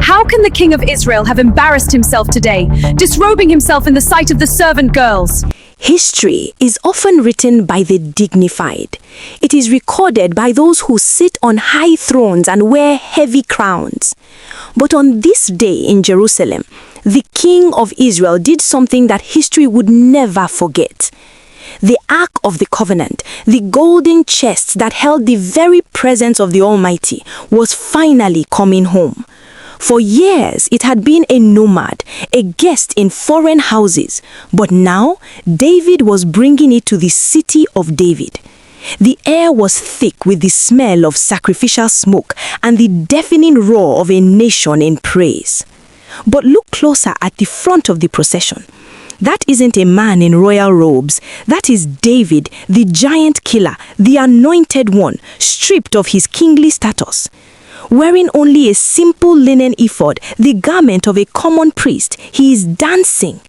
How can the king of Israel have embarrassed himself today, disrobing himself in the sight of the servant girls? History is often written by the dignified. It is recorded by those who sit on high thrones and wear heavy crowns. But on this day in Jerusalem, the king of Israel did something that history would never forget. The Ark of the Covenant, the golden chest that held the very presence of the Almighty, was finally coming home. For years, it had been a nomad, a guest in foreign houses, but now David was bringing it to the city of David. The air was thick with the smell of sacrificial smoke and the deafening roar of a nation in praise. But look closer at the front of the procession. That isn't a man in royal robes. That is David, the giant killer, the anointed one, stripped of his kingly status. Wearing only a simple linen ephod, the garment of a common priest, he is dancing.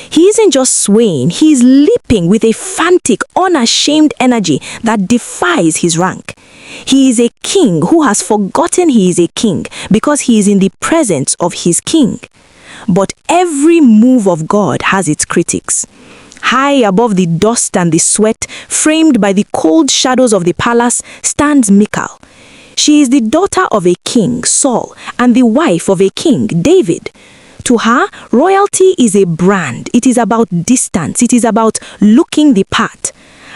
He isn't just swaying, he is leaping with a frantic, unashamed energy that defies his rank. He is a king who has forgotten he is a king because he is in the presence of his king. But every move of God has its critics. High above the dust and the sweat, framed by the cold shadows of the palace, stands Michal. She is the daughter of a king, Saul, and the wife of a king, David. To her, royalty is a brand. It is about distance. It is about looking the part.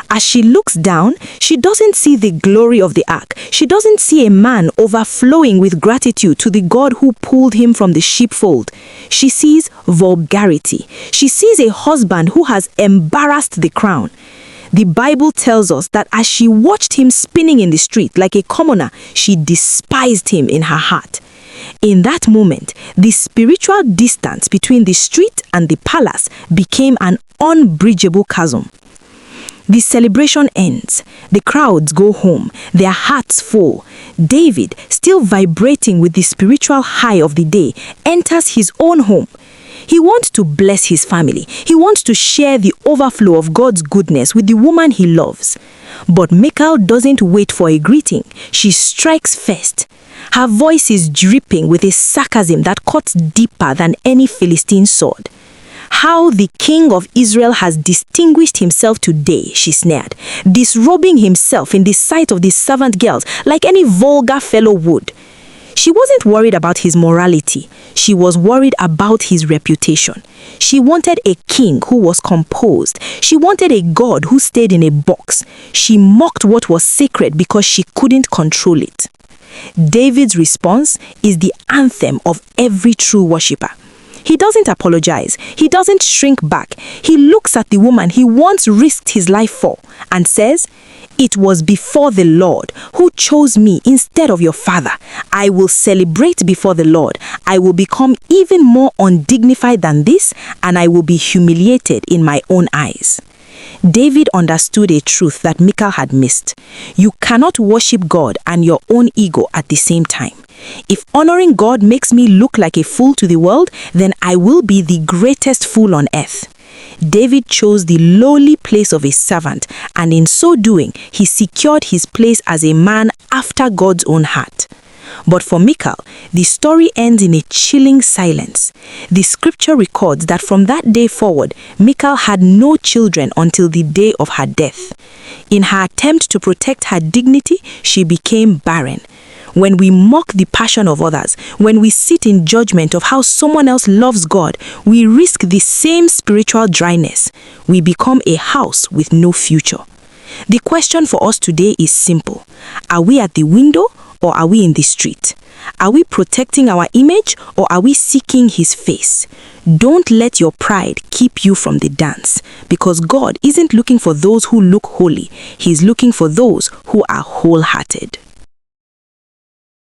As she looks down, she doesn't see the glory of the ark. She doesn't see a man overflowing with gratitude to the God who pulled him from the sheepfold. She sees vulgarity. She sees a husband who has embarrassed the crown. The Bible tells us that as she watched him spinning in the street like a commoner, she despised him in her heart. In that moment, the spiritual distance between the street and the palace became an unbridgeable chasm. The celebration ends. The crowds go home, their hearts full. David, still vibrating with the spiritual high of the day, enters his own home. He wants to bless his family. He wants to share the overflow of God's goodness with the woman he loves. But Michal doesn't wait for a greeting. She strikes first. Her voice is dripping with a sarcasm that cuts deeper than any Philistine sword. How the king of Israel has distinguished himself today, she sneered, disrobing himself in the sight of the servant girls like any vulgar fellow would. She wasn't worried about his morality. She was worried about his reputation. She wanted a king who was composed. She wanted a God who stayed in a box. She mocked what was sacred because she couldn't control it. David's response is the anthem of every true worshipper. He doesn't apologize. He doesn't shrink back. He looks at the woman he once risked his life for and says, "It was before the Lord who chose me instead of your father. I will celebrate before the Lord. I will become even more undignified than this, and I will be humiliated in my own eyes." David understood a truth that Michal had missed. You cannot worship God and your own ego at the same time. If honoring God makes me look like a fool to the world, then I will be the greatest fool on earth. David chose the lowly place of a servant, and in so doing, he secured his place as a man after God's own heart. But for Michal, the story ends in a chilling silence. The scripture records that from that day forward, Michal had no children until the day of her death. In her attempt to protect her dignity, she became barren. When we mock the passion of others, when we sit in judgment of how someone else loves God, we risk the same spiritual dryness. We become a house with no future. The question for us today is simple. Are we at the window or are we in the street? Are we protecting our image or are we seeking his face? Don't let your pride keep you from the dance, because God isn't looking for those who look holy. He's looking for those who are wholehearted.